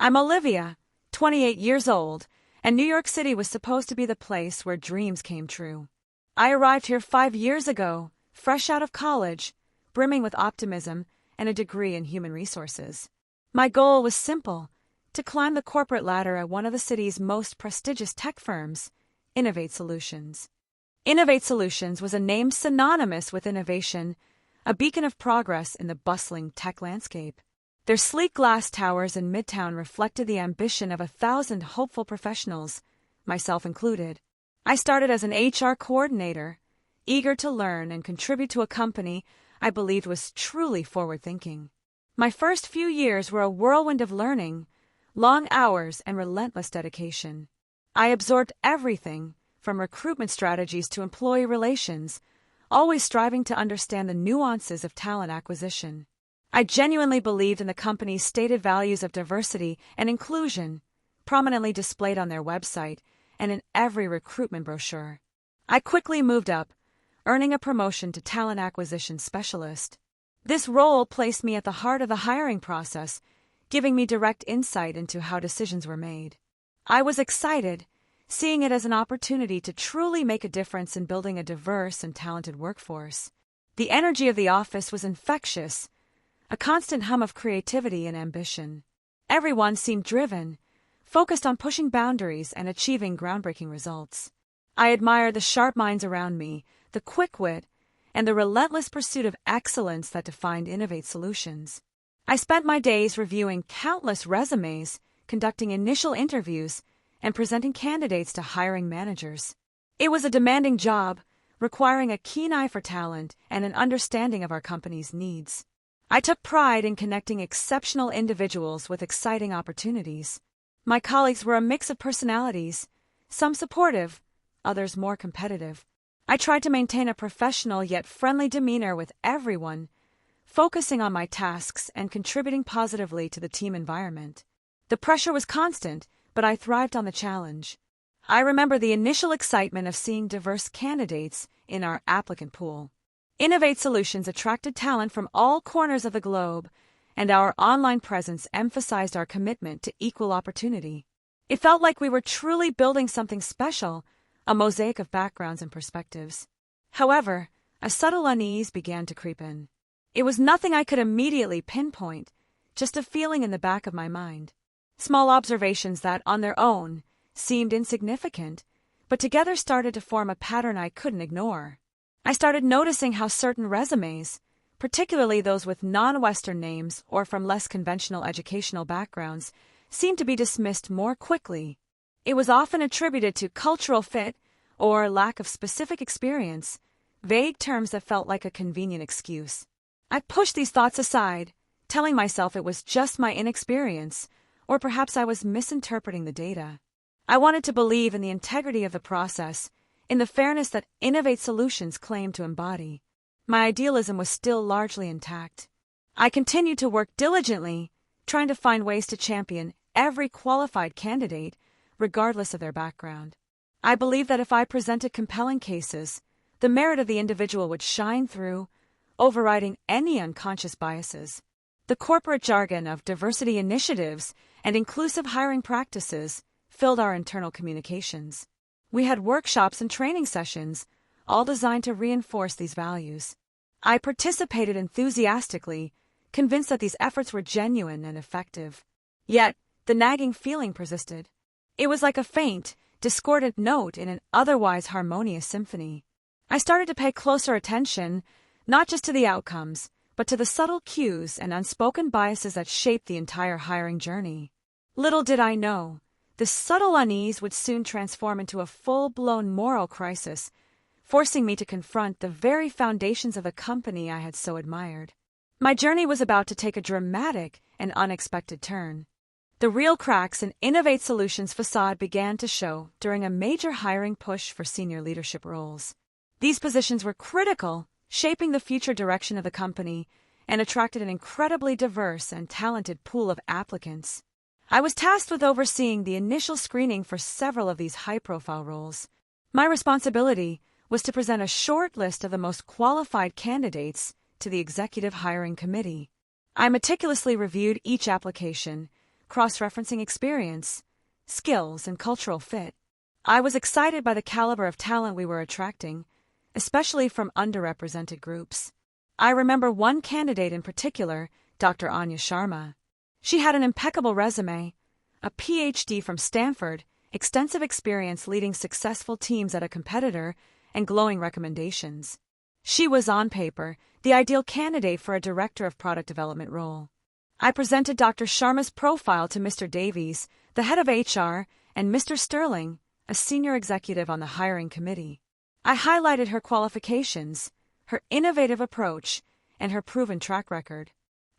I'm Olivia, 28 years old, and New York City was supposed to be the place where dreams came true. I arrived here 5 years ago, fresh out of college, brimming with optimism and a degree in human resources. My goal was simple: to climb the corporate ladder at one of the city's most prestigious tech firms, Innovate Solutions. Innovate Solutions was a name synonymous with innovation, a beacon of progress in the bustling tech landscape. Their sleek glass towers in Midtown reflected the ambition of 1,000 hopeful professionals, myself included. I started as an HR coordinator, eager to learn and contribute to a company I believed was truly forward-thinking. My first few years were a whirlwind of learning, long hours, and relentless dedication. I absorbed everything, from recruitment strategies to employee relations, always striving to understand the nuances of talent acquisition. I genuinely believed in the company's stated values of diversity and inclusion, prominently displayed on their website and in every recruitment brochure. I quickly moved up, earning a promotion to talent acquisition specialist. This role placed me at the heart of the hiring process, giving me direct insight into how decisions were made. I was excited, seeing it as an opportunity to truly make a difference in building a diverse and talented workforce. The energy of the office was infectious, a constant hum of creativity and ambition. Everyone seemed driven, focused on pushing boundaries and achieving groundbreaking results. I admired the sharp minds around me, the quick wit, and the relentless pursuit of excellence that defined Innovate Solutions. I spent my days reviewing countless resumes, conducting initial interviews, and presenting candidates to hiring managers. It was a demanding job, requiring a keen eye for talent and an understanding of our company's needs. I took pride in connecting exceptional individuals with exciting opportunities. My colleagues were a mix of personalities, some supportive, others more competitive. I tried to maintain a professional yet friendly demeanor with everyone, focusing on my tasks and contributing positively to the team environment. The pressure was constant, but I thrived on the challenge. I remember the initial excitement of seeing diverse candidates in our applicant pool. Innovate Solutions attracted talent from all corners of the globe, and our online presence emphasized our commitment to equal opportunity. It felt like we were truly building something special, a mosaic of backgrounds and perspectives. However, a subtle unease began to creep in. It was nothing I could immediately pinpoint, just a feeling in the back of my mind. Small observations that, on their own, seemed insignificant, but together started to form a pattern I couldn't ignore. I started noticing how certain resumes, particularly those with non-Western names or from less conventional educational backgrounds, seemed to be dismissed more quickly. It was often attributed to cultural fit or lack of specific experience, vague terms that felt like a convenient excuse. I pushed these thoughts aside, telling myself it was just my inexperience, or perhaps I was misinterpreting the data. I wanted to believe in the integrity of the process, in the fairness that Innovate Solutions claimed to embody. My idealism was still largely intact. I continued to work diligently, trying to find ways to champion every qualified candidate, regardless of their background. I believed that if I presented compelling cases, the merit of the individual would shine through, overriding any unconscious biases. The corporate jargon of diversity initiatives and inclusive hiring practices filled our internal communications. We had workshops and training sessions, all designed to reinforce these values. I participated enthusiastically, convinced that these efforts were genuine and effective. Yet, the nagging feeling persisted. It was like a faint, discordant note in an otherwise harmonious symphony. I started to pay closer attention, not just to the outcomes, but to the subtle cues and unspoken biases that shaped the entire hiring journey. Little did I know, this subtle unease would soon transform into a full-blown moral crisis, forcing me to confront the very foundations of the company I had so admired. My journey was about to take a dramatic and unexpected turn. The real cracks in Innovate Solutions' facade began to show during a major hiring push for senior leadership roles. These positions were critical, shaping the future direction of the company, and attracted an incredibly diverse and talented pool of applicants. I was tasked with overseeing the initial screening for several of these high-profile roles. My responsibility was to present a short list of the most qualified candidates to the Executive Hiring Committee. I meticulously reviewed each application, cross-referencing experience, skills, and cultural fit. I was excited by the caliber of talent we were attracting, especially from underrepresented groups. I remember one candidate in particular, Dr. Anya Sharma. She had an impeccable resume, a PhD from Stanford, extensive experience leading successful teams at a competitor, and glowing recommendations. She was, on paper, the ideal candidate for a director of product development role. I presented Dr. Sharma's profile to Mr. Davies, the head of HR, and Mr. Sterling, a senior executive on the hiring committee. I highlighted her qualifications, her innovative approach, and her proven track record.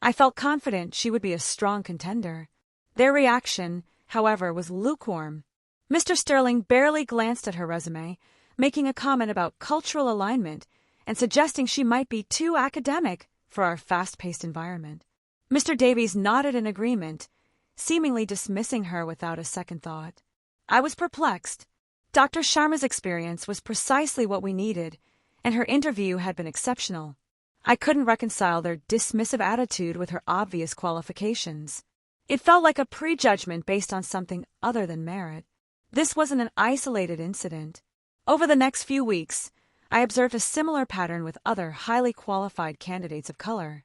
I felt confident she would be a strong contender. Their reaction, however, was lukewarm. Mr. Sterling barely glanced at her resume, making a comment about cultural alignment and suggesting she might be too academic for our fast-paced environment. Mr. Davies nodded in agreement, seemingly dismissing her without a second thought. I was perplexed. Dr. Sharma's experience was precisely what we needed, and her interview had been exceptional. I couldn't reconcile their dismissive attitude with her obvious qualifications. It felt like a prejudgment based on something other than merit. This wasn't an isolated incident. Over the next few weeks, I observed a similar pattern with other highly qualified candidates of color.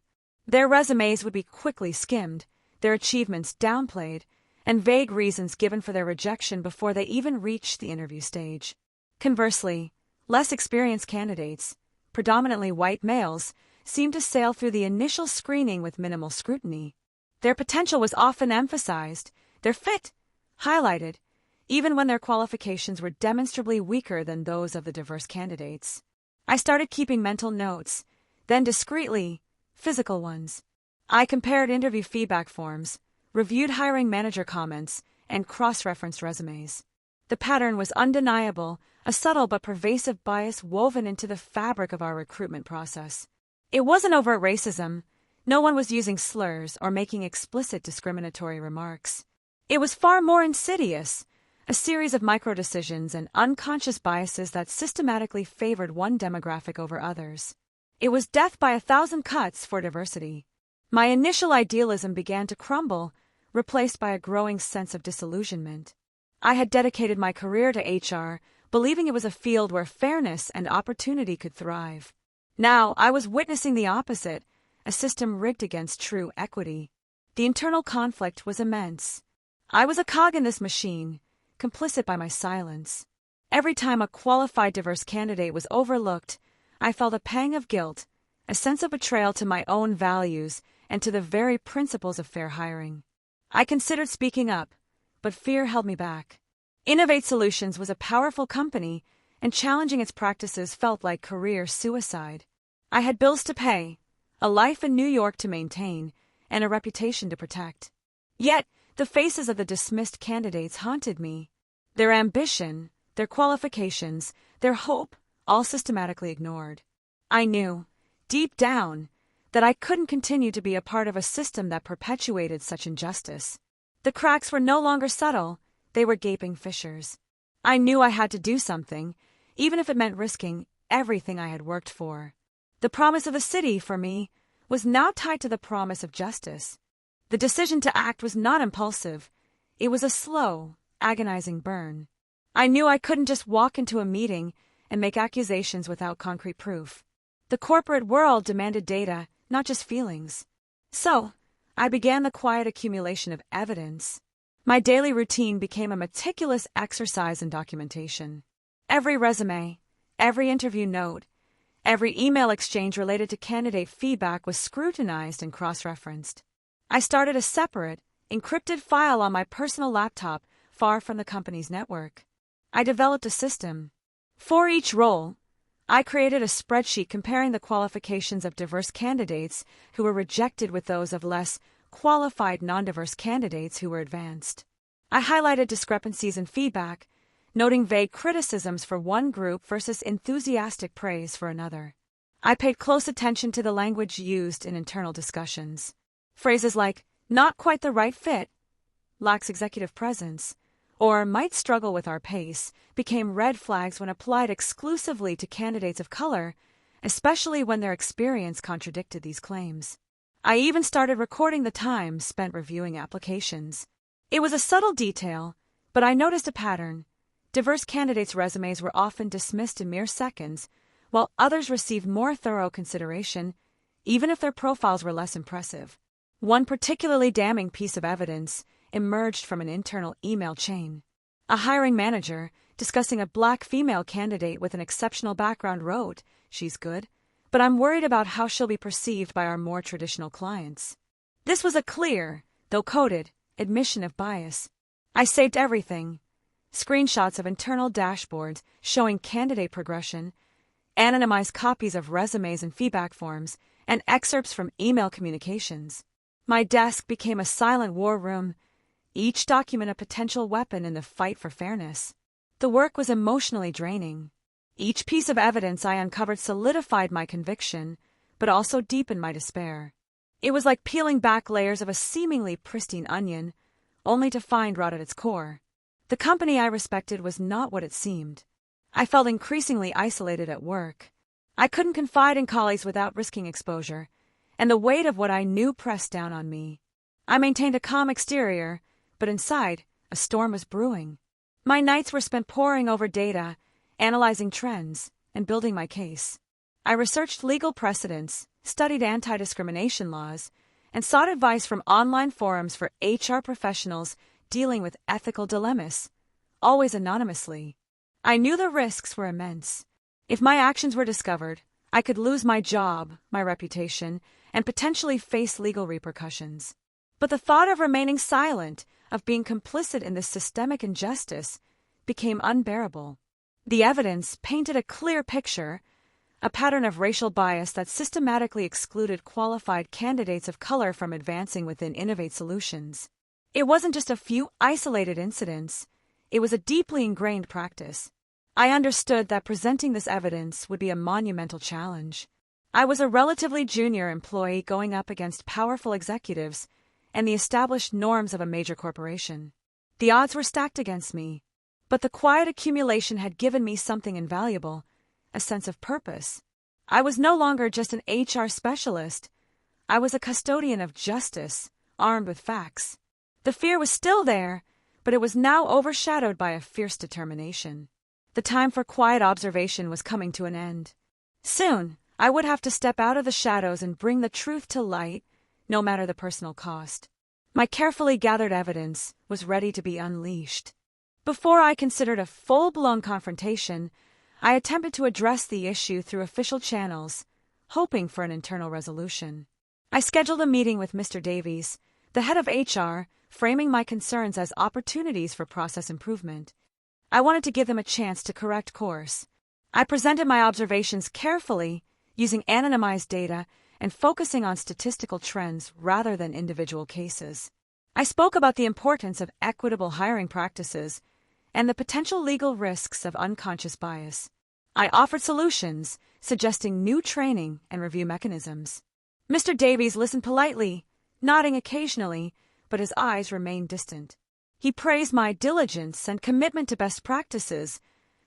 Their resumes would be quickly skimmed, their achievements downplayed, and vague reasons given for their rejection before they even reached the interview stage. Conversely, less experienced candidates, predominantly white males, seemed to sail through the initial screening with minimal scrutiny. Their potential was often emphasized, their fit highlighted, even when their qualifications were demonstrably weaker than those of the diverse candidates. I started keeping mental notes, then discreetly, physical ones. I compared interview feedback forms, reviewed hiring manager comments, and cross-referenced resumes. The pattern was undeniable, a subtle but pervasive bias woven into the fabric of our recruitment process. It wasn't overt racism. No one was using slurs or making explicit discriminatory remarks. It was far more insidious, a series of micro-decisions and unconscious biases that systematically favored one demographic over others. It was death by 1,000 cuts for diversity. My initial idealism began to crumble, replaced by a growing sense of disillusionment. I had dedicated my career to HR, believing it was a field where fairness and opportunity could thrive. Now I was witnessing the opposite, a system rigged against true equity. The internal conflict was immense. I was a cog in this machine, complicit by my silence. Every time a qualified diverse candidate was overlooked, I felt a pang of guilt, a sense of betrayal to my own values and to the very principles of fair hiring. I considered speaking up, but fear held me back. Innovate Solutions was a powerful company, and challenging its practices felt like career suicide. I had bills to pay, a life in New York to maintain, and a reputation to protect. Yet, the faces of the dismissed candidates haunted me. Their ambition, their qualifications, their hope, all systematically ignored. I knew, deep down, that I couldn't continue to be a part of a system that perpetuated such injustice. The cracks were no longer subtle, they were gaping fissures. I knew I had to do something, even if it meant risking everything I had worked for. The promise of the city, for me, was now tied to the promise of justice. The decision to act was not impulsive. It was a slow, agonizing burn. I knew I couldn't just walk into a meeting and make accusations without concrete proof. The corporate world demanded data, not just feelings. So, I began the quiet accumulation of evidence. My daily routine became a meticulous exercise in documentation. Every resume, every interview note, every email exchange related to candidate feedback was scrutinized and cross-referenced. I started a separate, encrypted file on my personal laptop far from the company's network. I developed a system. For each role, I created a spreadsheet comparing the qualifications of diverse candidates who were rejected with those of less qualified non-diverse candidates who were advanced. I highlighted discrepancies in feedback, noting vague criticisms for one group versus enthusiastic praise for another. I paid close attention to the language used in internal discussions. Phrases like, not quite the right fit, lacks executive presence, or might struggle with our pace became red flags when applied exclusively to candidates of color, especially when their experience contradicted these claims. I even started recording the time spent reviewing applications. It was a subtle detail, but I noticed a pattern. Diverse candidates' resumes were often dismissed in mere seconds, while others received more thorough consideration, even if their profiles were less impressive. One particularly damning piece of evidence emerged from an internal email chain. A hiring manager, discussing a black female candidate with an exceptional background, wrote, "She's good, but I'm worried about how she'll be perceived by our more traditional clients." This was a clear, though coded, admission of bias. I saved everything: screenshots of internal dashboards showing candidate progression, anonymized copies of resumes and feedback forms, and excerpts from email communications. My desk became a silent war room, each document a potential weapon in the fight for fairness. The work was emotionally draining. Each piece of evidence I uncovered solidified my conviction, but also deepened my despair. It was like peeling back layers of a seemingly pristine onion, only to find rot at its core. The company I respected was not what it seemed. I felt increasingly isolated at work. I couldn't confide in colleagues without risking exposure, and the weight of what I knew pressed down on me. I maintained a calm exterior, but inside, a storm was brewing. My nights were spent poring over data, analyzing trends, and building my case. I researched legal precedents, studied anti-discrimination laws, and sought advice from online forums for HR professionals dealing with ethical dilemmas, always anonymously. I knew the risks were immense. If my actions were discovered, I could lose my job, my reputation, and potentially face legal repercussions. But the thought of remaining silent, of being complicit in this systemic injustice, became unbearable. The evidence painted a clear picture, a pattern of racial bias that systematically excluded qualified candidates of color from advancing within Innovate Solutions. It wasn't just a few isolated incidents, it was a deeply ingrained practice. I understood that presenting this evidence would be a monumental challenge. I was a relatively junior employee going up against powerful executives and the established norms of a major corporation. The odds were stacked against me, but the quiet accumulation had given me something invaluable: a sense of purpose. I was no longer just an HR specialist. I was a custodian of justice, armed with facts. The fear was still there, but it was now overshadowed by a fierce determination. The time for quiet observation was coming to an end. Soon, I would have to step out of the shadows and bring the truth to light, no matter the personal cost. My carefully gathered evidence was ready to be unleashed. Before I considered a full-blown confrontation, I attempted to address the issue through official channels, hoping for an internal resolution. I scheduled a meeting with Mr. Davies, the head of HR, framing my concerns as opportunities for process improvement. I wanted to give them a chance to correct course. I presented my observations carefully, using anonymized data and focusing on statistical trends rather than individual cases. I spoke about the importance of equitable hiring practices and the potential legal risks of unconscious bias. I offered solutions, suggesting new training and review mechanisms. Mr. Davies listened politely, nodding occasionally, but his eyes remained distant. He praised my diligence and commitment to best practices,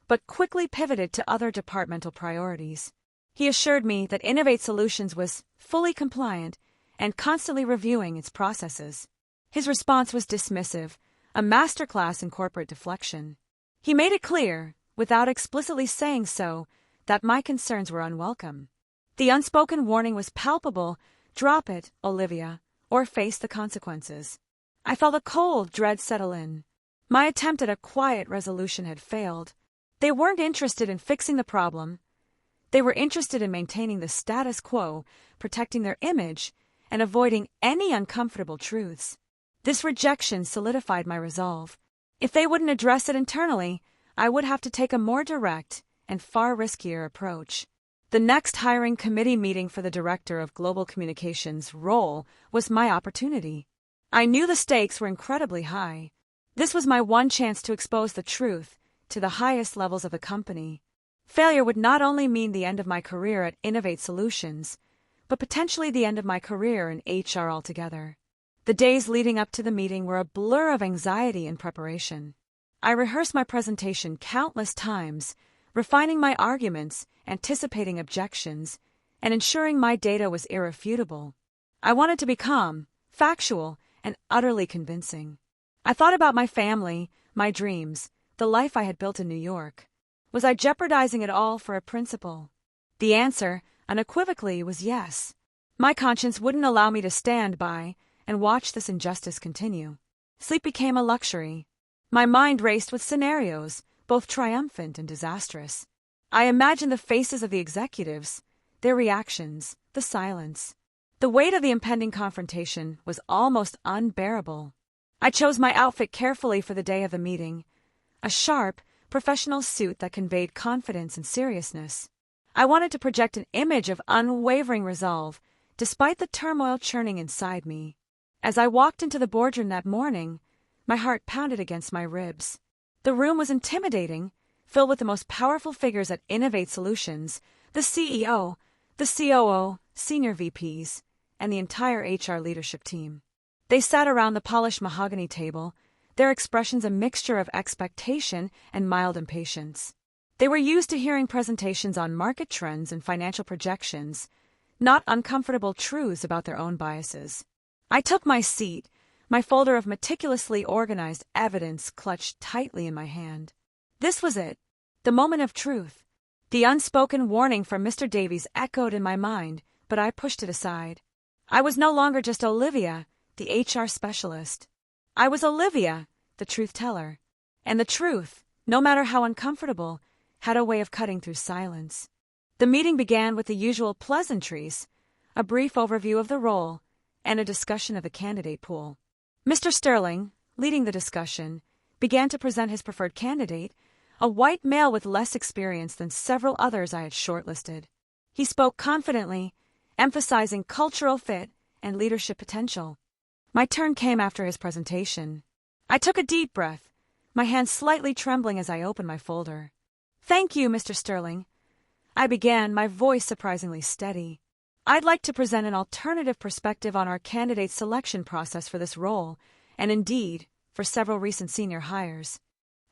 but quickly pivoted to other departmental priorities. He assured me that Innovate Solutions was fully compliant and constantly reviewing its processes. His response was dismissive, a masterclass in corporate deflection. He made it clear, without explicitly saying so, that my concerns were unwelcome. The unspoken warning was palpable: drop it, Olivia, or face the consequences. I felt a cold dread settle in. My attempt at a quiet resolution had failed. They weren't interested in fixing the problem. They were interested in maintaining the status quo, protecting their image, and avoiding any uncomfortable truths. This rejection solidified my resolve. If they wouldn't address it internally, I would have to take a more direct and far riskier approach. The next hiring committee meeting for the Director of Global Communications role was my opportunity. I knew the stakes were incredibly high. This was my one chance to expose the truth to the highest levels of the company. Failure would not only mean the end of my career at Innovate Solutions, but potentially the end of my career in HR altogether. The days leading up to the meeting were a blur of anxiety and preparation. I rehearsed my presentation countless times, refining my arguments, anticipating objections, and ensuring my data was irrefutable. I wanted to be calm, factual, and utterly convincing. I thought about my family, my dreams, the life I had built in New York. Was I jeopardizing it all for a principle? The answer, unequivocally, was yes. My conscience wouldn't allow me to stand by and watch this injustice continue. Sleep became a luxury. My mind raced with scenarios, both triumphant and disastrous. I imagined the faces of the executives, their reactions, the silence. The weight of the impending confrontation was almost unbearable. I chose my outfit carefully for the day of the meeting, a sharp, professional suit that conveyed confidence and seriousness. I wanted to project an image of unwavering resolve, despite the turmoil churning inside me. As I walked into the boardroom that morning, my heart pounded against my ribs. The room was intimidating, filled with the most powerful figures at Innovate Solutions, the CEO, the COO, senior VPs, and the entire HR leadership team. They sat around the polished mahogany table, their expressions a mixture of expectation and mild impatience. They were used to hearing presentations on market trends and financial projections, not uncomfortable truths about their own biases. I took my seat, my folder of meticulously organized evidence clutched tightly in my hand. This was it, the moment of truth. The unspoken warning from Mr. Davies echoed in my mind, but I pushed it aside. I was no longer just Olivia, the HR specialist. I was Olivia, the truth teller. And the truth, no matter how uncomfortable, had a way of cutting through silence. The meeting began with the usual pleasantries, a brief overview of the role, and a discussion of the candidate pool. Mr. Sterling, leading the discussion, began to present his preferred candidate, a white male with less experience than several others I had shortlisted. He spoke confidently, emphasizing cultural fit and leadership potential. My turn came after his presentation. I took a deep breath, my hand slightly trembling as I opened my folder. "Thank you, Mr. Sterling," I began, my voice surprisingly steady. "I'd like to present an alternative perspective on our candidate selection process for this role, and indeed, for several recent senior hires."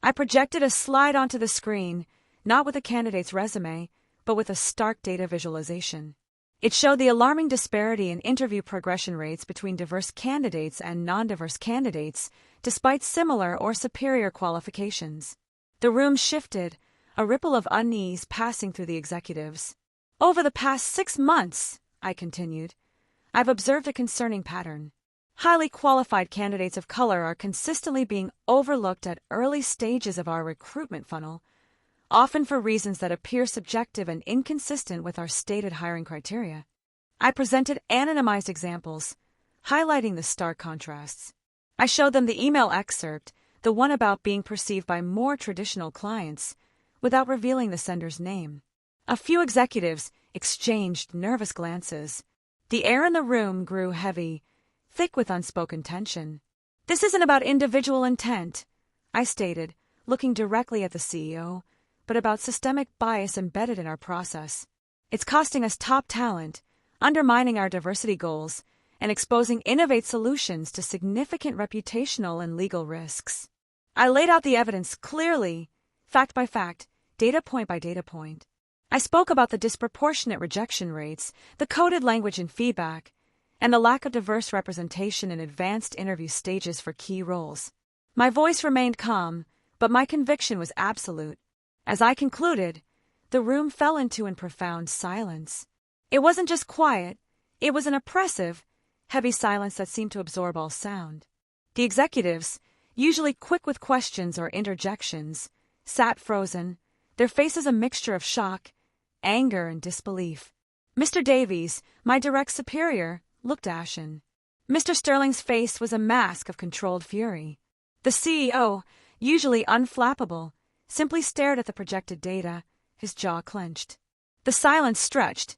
I projected a slide onto the screen, not with a candidate's resume, but with a stark data visualization. It showed the alarming disparity in interview progression rates between diverse candidates and non-diverse candidates, despite similar or superior qualifications. The room shifted, a ripple of unease passing through the executives. "Over the past 6 months," I continued, "I've observed a concerning pattern. Highly qualified candidates of color are consistently being overlooked at early stages of our recruitment funnel, often for reasons that appear subjective and inconsistent with our stated hiring criteria." I presented anonymized examples, highlighting the stark contrasts. I showed them the email excerpt, the one about being perceived by more traditional clients, without revealing the sender's name. A few executives exchanged nervous glances. The air in the room grew heavy, thick with unspoken tension. "This isn't about individual intent," I stated, looking directly at the CEO, "but about systemic bias embedded in our process. It's costing us top talent, undermining our diversity goals, and exposing Innovate Solutions to significant reputational and legal risks." I laid out the evidence clearly, fact by fact, data point by data point. I spoke about the disproportionate rejection rates, the coded language in feedback, and the lack of diverse representation in advanced interview stages for key roles. My voice remained calm, but my conviction was absolute. As I concluded, the room fell into a profound silence. It wasn't just quiet, it was an oppressive, heavy silence that seemed to absorb all sound. The executives, usually quick with questions or interjections, sat frozen, their faces a mixture of shock, anger, and disbelief. Mr. Davies, my direct superior, looked ashen. Mr. Sterling's face was a mask of controlled fury. The CEO, usually unflappable, simply stared at the projected data, his jaw clenched. The silence stretched,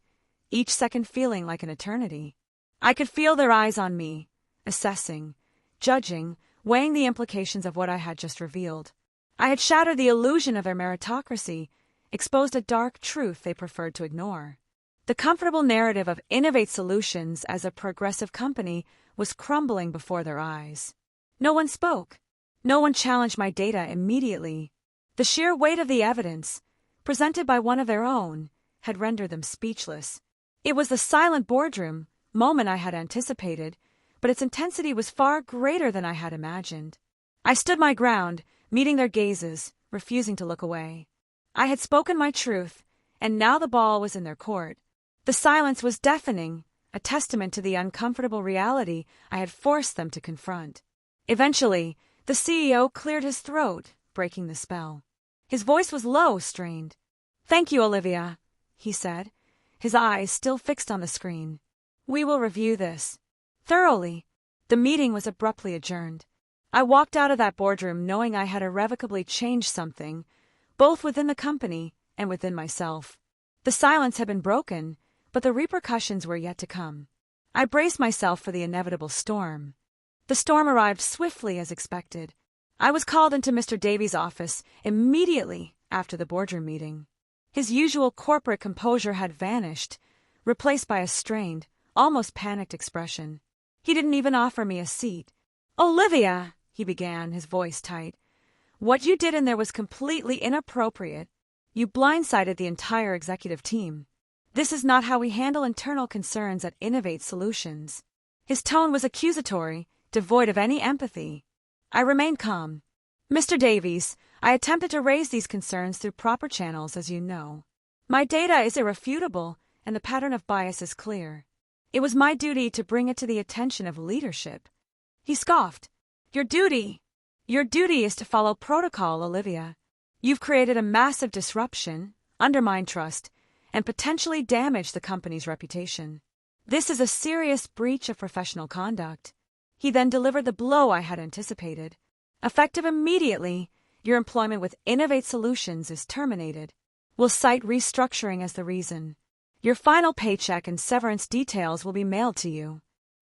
each second feeling like an eternity. I could feel their eyes on me, assessing, judging, weighing the implications of what I had just revealed. I had shattered the illusion of their meritocracy, exposed a dark truth they preferred to ignore. The comfortable narrative of Innovate Solutions as a progressive company was crumbling before their eyes. No one spoke. No one challenged my data immediately. The sheer weight of the evidence, presented by one of their own, had rendered them speechless. It was the silent boardroom moment I had anticipated, but its intensity was far greater than I had imagined. I stood my ground, meeting their gazes, refusing to look away. I had spoken my truth, and now the ball was in their court. The silence was deafening, a testament to the uncomfortable reality I had forced them to confront. Eventually, the CEO cleared his throat, breaking the spell. His voice was low, strained. "Thank you, Olivia," he said, his eyes still fixed on the screen. "We will review this thoroughly." The meeting was abruptly adjourned. I walked out of that boardroom knowing I had irrevocably changed something, both within the company and within myself. The silence had been broken, but the repercussions were yet to come. I braced myself for the inevitable storm. The storm arrived swiftly as expected. I was called into Mr. Davies' office immediately after the boardroom meeting. His usual corporate composure had vanished, replaced by a strained, almost panicked expression. He didn't even offer me a seat. "Olivia," he began, his voice tight, "what you did in there was completely inappropriate. You blindsided the entire executive team. This is not how we handle internal concerns at Innovate Solutions." His tone was accusatory, devoid of any empathy. I remained calm. "Mr. Davies, I attempted to raise these concerns through proper channels, as you know. My data is irrefutable, and the pattern of bias is clear. It was my duty to bring it to the attention of leadership." He scoffed. Your duty is to follow protocol, Olivia. You've created a massive disruption, undermined trust, and potentially damaged the company's reputation. This is a serious breach of professional conduct." He then delivered the blow I had anticipated. "Effective immediately, your employment with Innovate Solutions is terminated. We'll cite restructuring as the reason. Your final paycheck and severance details will be mailed to you."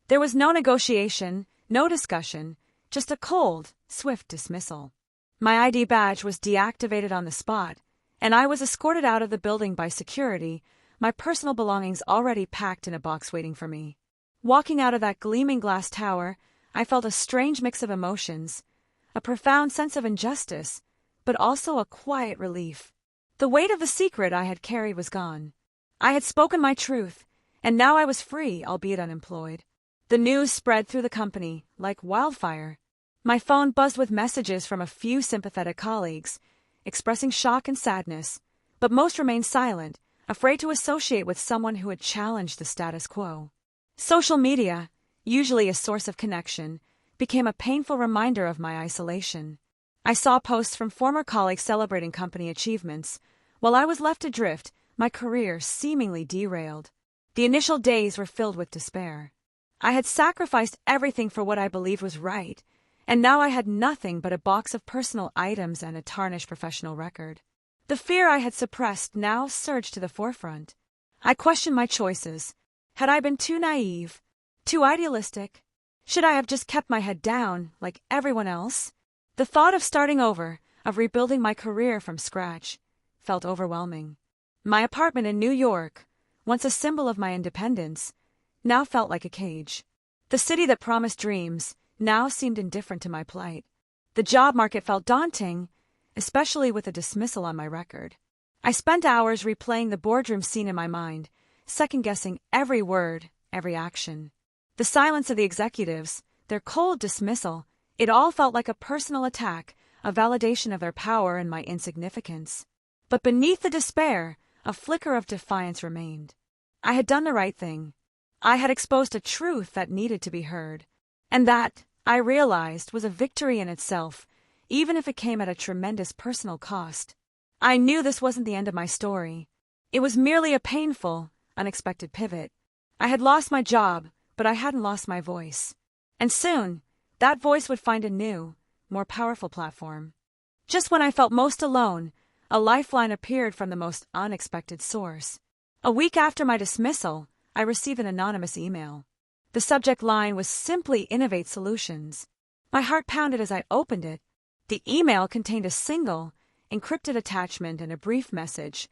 There was no negotiation, no discussion, just a cold, swift dismissal. My ID badge was deactivated on the spot, and I was escorted out of the building by security, my personal belongings already packed in a box waiting for me. Walking out of that gleaming glass tower, I felt a strange mix of emotions, a profound sense of injustice, but also a quiet relief. The weight of the secret I had carried was gone. I had spoken my truth, and now I was free, albeit unemployed. The news spread through the company like wildfire. My phone buzzed with messages from a few sympathetic colleagues, expressing shock and sadness, but most remained silent, afraid to associate with someone who had challenged the status quo. Social media, usually a source of connection, became a painful reminder of my isolation. I saw posts from former colleagues celebrating company achievements, while I was left adrift, my career seemingly derailed. The initial days were filled with despair. I had sacrificed everything for what I believed was right, and now I had nothing but a box of personal items and a tarnished professional record. The fear I had suppressed now surged to the forefront. I questioned my choices. Had I been too naive? Too idealistic? Should I have just kept my head down, like everyone else? The thought of starting over, of rebuilding my career from scratch, felt overwhelming. My apartment in New York, once a symbol of my independence, now felt like a cage. The city that promised dreams now seemed indifferent to my plight. The job market felt daunting, especially with a dismissal on my record. I spent hours replaying the boardroom scene in my mind, second-guessing every word, every action. The silence of the executives, their cold dismissal, it all felt like a personal attack, a validation of their power and my insignificance. But beneath the despair, a flicker of defiance remained. I had done the right thing. I had exposed a truth that needed to be heard. And that, I realized, was a victory in itself, even if it came at a tremendous personal cost. I knew this wasn't the end of my story. It was merely a painful, unexpected pivot. I had lost my job, but I hadn't lost my voice. And soon, that voice would find a new, more powerful platform. Just when I felt most alone, a lifeline appeared from the most unexpected source. A week after my dismissal, I received an anonymous email. The subject line was simply Innovate Solutions. My heart pounded as I opened it. The email contained a single, encrypted attachment and a brief message.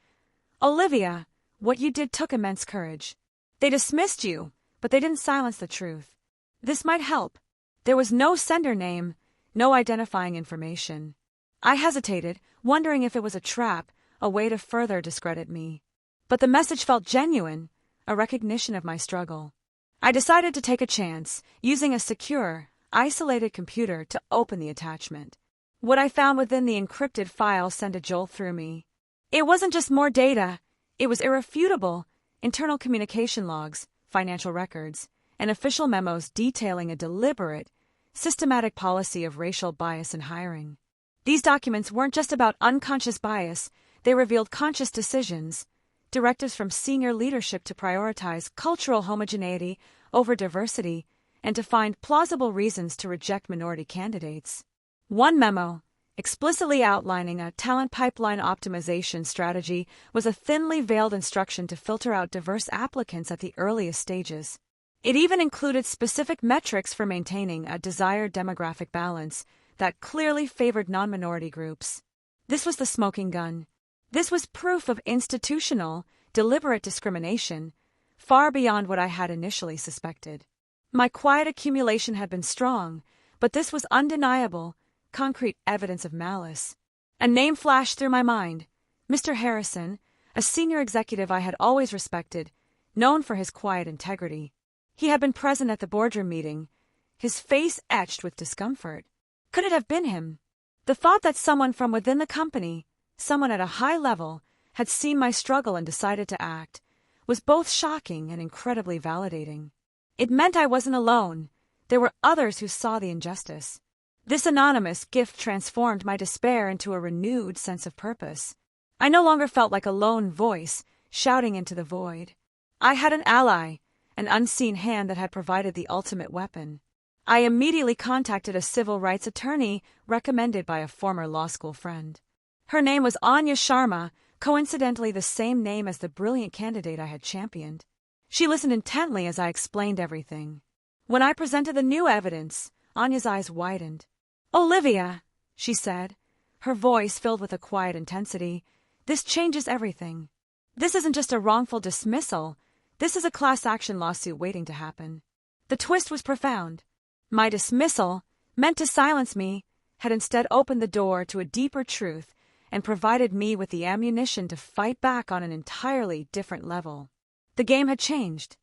"Olivia, what you did took immense courage. They dismissed you, but they didn't silence the truth. This might help." There was no sender name, no identifying information. I hesitated, wondering if it was a trap, a way to further discredit me. But the message felt genuine, a recognition of my struggle. I decided to take a chance, using a secure, isolated computer to open the attachment. What I found within the encrypted file sent a jolt through me. It wasn't just more data, it was irrefutable: internal communication logs, financial records, and official memos detailing a deliberate, systematic policy of racial bias in hiring. These documents weren't just about unconscious bias, they revealed conscious decisions, directives from senior leadership to prioritize cultural homogeneity over diversity and to find plausible reasons to reject minority candidates. One memo, explicitly outlining a talent pipeline optimization strategy, was a thinly veiled instruction to filter out diverse applicants at the earliest stages. It even included specific metrics for maintaining a desired demographic balance that clearly favored non-minority groups. This was the smoking gun. This was proof of institutional, deliberate discrimination, far beyond what I had initially suspected. My quiet accumulation had been strong, but this was undeniable, concrete evidence of malice. A name flashed through my mind: Mr. Harrison, a senior executive I had always respected, known for his quiet integrity. He had been present at the boardroom meeting, his face etched with discomfort. Could it have been him? The thought that someone from within the company, someone at a high level, had seen my struggle and decided to act, was both shocking and incredibly validating. It meant I wasn't alone. There were others who saw the injustice. This anonymous gift transformed my despair into a renewed sense of purpose. I no longer felt like a lone voice shouting into the void. I had an ally, an unseen hand that had provided the ultimate weapon. I immediately contacted a civil rights attorney recommended by a former law school friend. Her name was Anya Sharma, coincidentally the same name as the brilliant candidate I had championed. She listened intently as I explained everything. When I presented the new evidence, Anya's eyes widened. "Olivia," she said, her voice filled with a quiet intensity, "this changes everything. This isn't just a wrongful dismissal. This is a class action lawsuit waiting to happen." The twist was profound. My dismissal, meant to silence me, had instead opened the door to a deeper truth and provided me with the ammunition to fight back on an entirely different level. The game had changed.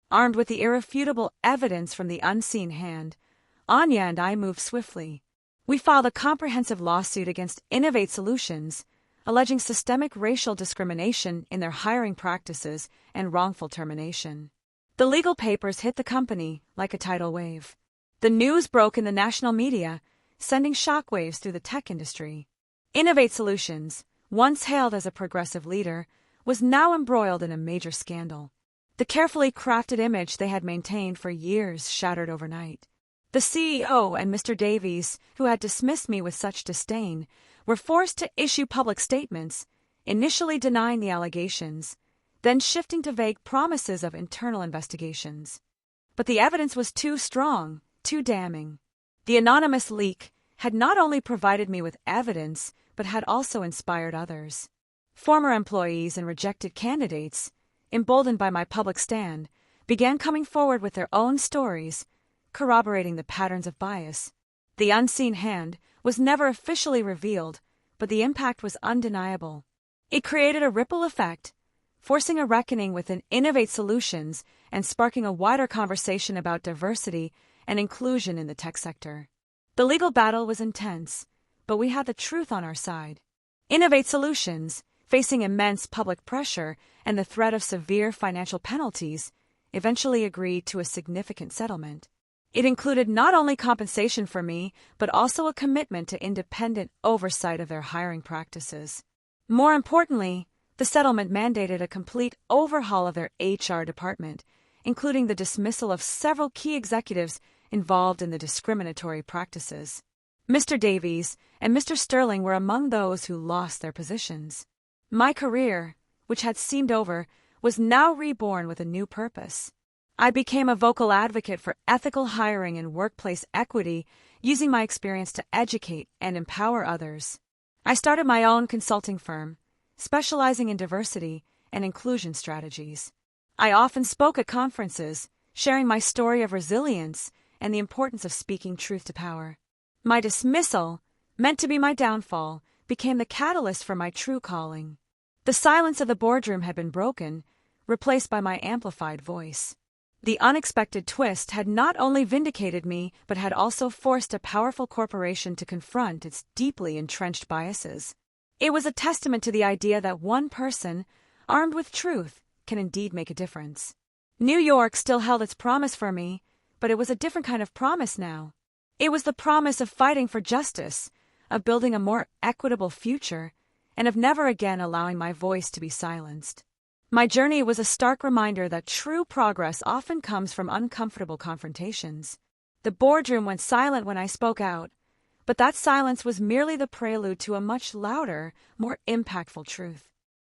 Armed with the irrefutable evidence from the unseen hand, Anya and I moved swiftly. We filed a comprehensive lawsuit against Innovate Solutions, alleging systemic racial discrimination in their hiring practices and wrongful termination. The legal papers hit the company like a tidal wave. The news broke in the national media, sending shockwaves through the tech industry. Innovate Solutions, once hailed as a progressive leader, was now embroiled in a major scandal. The carefully crafted image they had maintained for years shattered overnight. The CEO and Mr. Davies, who had dismissed me with such disdain, were forced to issue public statements, initially denying the allegations, then shifting to vague promises of internal investigations. But the evidence was too strong, too damning. The anonymous leak had not only provided me with evidence, but had also inspired others. Former employees and rejected candidates, emboldened by my public stand, began coming forward with their own stories, corroborating the patterns of bias. The unseen hand was never officially revealed, but the impact was undeniable. It created a ripple effect, forcing a reckoning within Innovate Solutions and sparking a wider conversation about diversity and inclusion in the tech sector. The legal battle was intense, but we had the truth on our side. Innovate Solutions, facing immense public pressure and the threat of severe financial penalties, eventually agreed to a significant settlement. It included not only compensation for me, but also a commitment to independent oversight of their hiring practices. More importantly, the settlement mandated a complete overhaul of their HR department, including the dismissal of several key executives involved in the discriminatory practices. Mr. Davies and Mr. Sterling were among those who lost their positions. My career, which had seemed over, was now reborn with a new purpose. I became a vocal advocate for ethical hiring and workplace equity, using my experience to educate and empower others. I started my own consulting firm, specializing in diversity and inclusion strategies. I often spoke at conferences, sharing my story of resilience and the importance of speaking truth to power. My dismissal, meant to be my downfall, became the catalyst for my true calling. The silence of the boardroom had been broken, replaced by my amplified voice. The unexpected twist had not only vindicated me, but had also forced a powerful corporation to confront its deeply entrenched biases. It was a testament to the idea that one person, armed with truth, can indeed make a difference. New York still held its promise for me, but it was a different kind of promise now. It was the promise of fighting for justice, of building a more equitable future, and of never again allowing my voice to be silenced. My journey was a stark reminder that true progress often comes from uncomfortable confrontations. The boardroom went silent when I spoke out, but that silence was merely the prelude to a much louder, more impactful truth.